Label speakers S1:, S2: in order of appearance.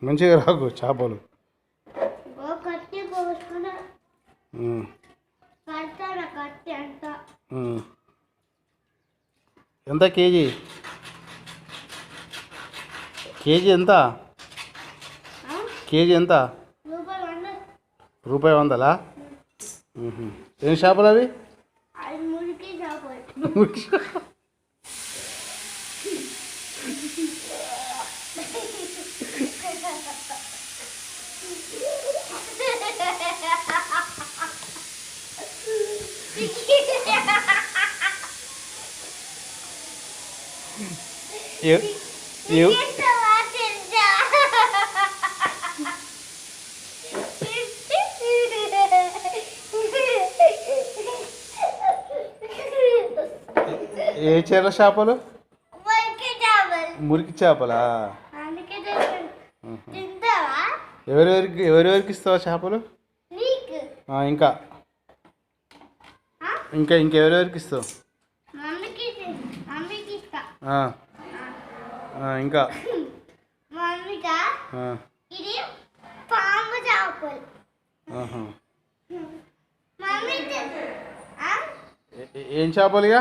S1: మంచిగా రాకు చేపలు. ఎంత కేజీ? కేజీ ఎంత? కేజీ ఎంత? రూపాయి 100. ఏం చేపలు అవి? ఏ చీర చేపలు? మురికి చేపలా? ఎవరెవరికి ఇస్తావా చేపలు? ఇంకా ఇంకా ఇంకెవరెవరికి ఇస్తావు? ఇంకా ఏం చేపలు ఇక?